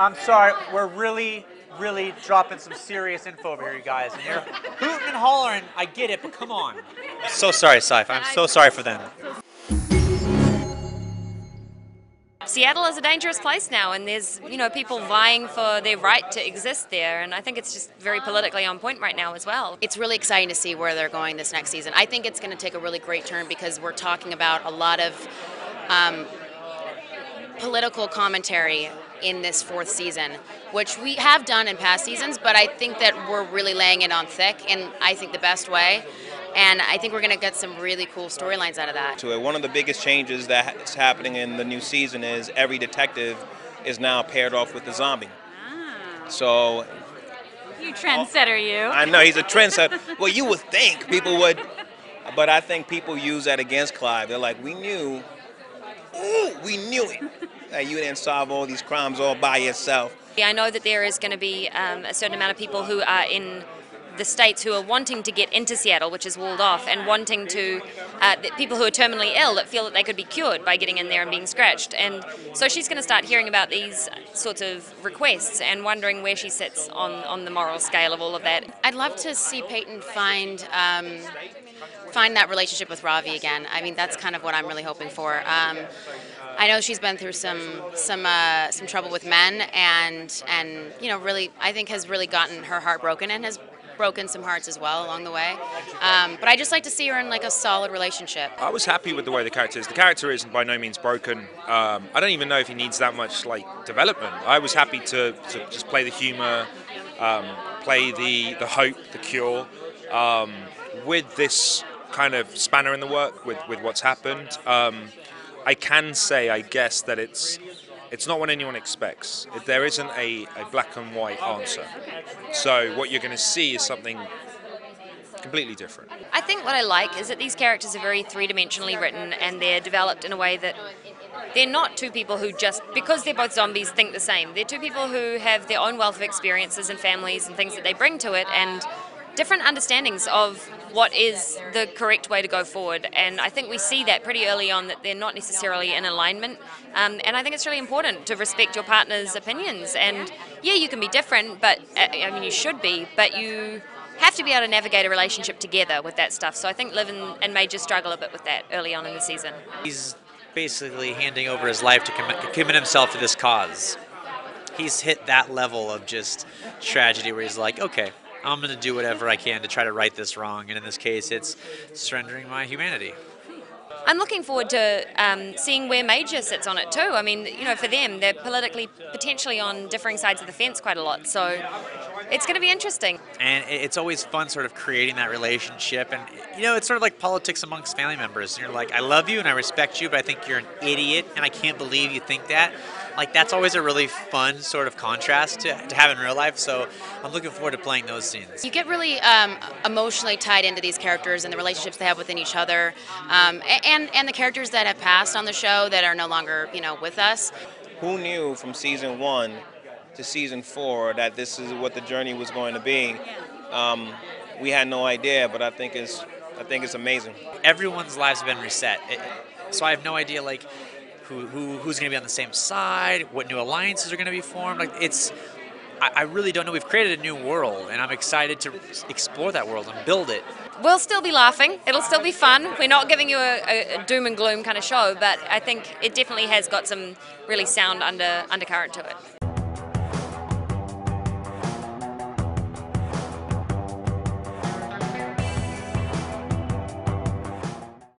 I'm sorry, we're really dropping some serious info over here, you guys. And you're hooting and hollering. I get it, but come on. I'm so sorry, SYFY. I'm so sorry for them. Seattle is a dangerous place now, and there's, people vying for their right to exist there, and I think it's just very politically on point right now as well. It's really exciting to see where they're going this next season. I think it's going to take a really great turn because we're talking about a lot of political commentary in this fourth season, which we have done in past seasons, but I think that we're really laying it on thick in, I think, the best way. And I think we're going to get some really cool storylines out of that. One of the biggest changes that's happening in the new season is every detective is now paired off with the zombie. So, you trendsetter, you. I know, he's a trendsetter. Well, you would think people would, but I think people use that against Clive. They're like, we knew it. That you didn't solve all these crimes all by yourself. Yeah, I know that there is going to be a certain amount of people who are in the states who are wanting to get into Seattle, which is walled off, and wanting to, people who are terminally ill that feel that they could be cured by getting in there and being scratched. And so she's going to start hearing about these sorts of requests and wondering where she sits on the moral scale of all of that. I'd love to see Peyton find that relationship with Ravi again. I mean, that's kind of what I'm really hoping for. I know she's been through some trouble with men, and really, I think has really gotten her heart broken and has broken some hearts as well along the way. But I just like to see her in like a solid relationship. I was happy with the way the character is. The character is by no means broken. I don't even know if he needs that much development. I was happy to just play the humor, play the hope, the cure, with this kind of spanner in the work with what's happened. I can say, I guess, that it's not what anyone expects. There isn't a black and white answer. So what you're going to see is something completely different. I think what I like is that these characters are very three-dimensionally written, and they're developed in a way that they're not two people who just, because they're both zombies, think the same. They're two people who have their own wealth of experiences and families and things that they bring to it, and different understandings of what is the correct way to go forward. And I think we see that pretty early on, that they're not necessarily in alignment. And I think it's really important to respect your partner's opinions. And yeah, you can be different, but I mean, you should be, but you have to be able to navigate a relationship together with that stuff. So I think Liv and Major struggle a bit with that early on in the season. He's basically handing over his life to commit himself to this cause. He's hit that level of just tragedy where he's like, okay, I'm going to do whatever I can to try to right this wrong, and in this case, it's surrendering my humanity. I'm looking forward to seeing where Major sits on it too. I mean, for them, they're politically potentially on differing sides of the fence quite a lot, so it's going to be interesting. And it's always fun sort of creating that relationship, and it's sort of like politics amongst family members. You're like, I love you and I respect you, but I think you're an idiot, and I can't believe you think that. Like, that's always a really fun sort of contrast to have in real life, so I'm looking forward to playing those scenes. You get really emotionally tied into these characters and the relationships they have within each other, and the characters that have passed on the show that are no longer, with us. Who knew from season 1 to season 4 that this is what the journey was going to be? We had no idea, but I think it's amazing. Everyone's lives have been reset, so I have no idea who's going to be on the same side, what new alliances are going to be formed. I really don't know. We've created a new world, and I'm excited to explore that world and build it. We'll still be laughing. It'll still be fun. We're not giving you a doom and gloom kind of show, but I think it definitely has got some really sound undercurrent to it.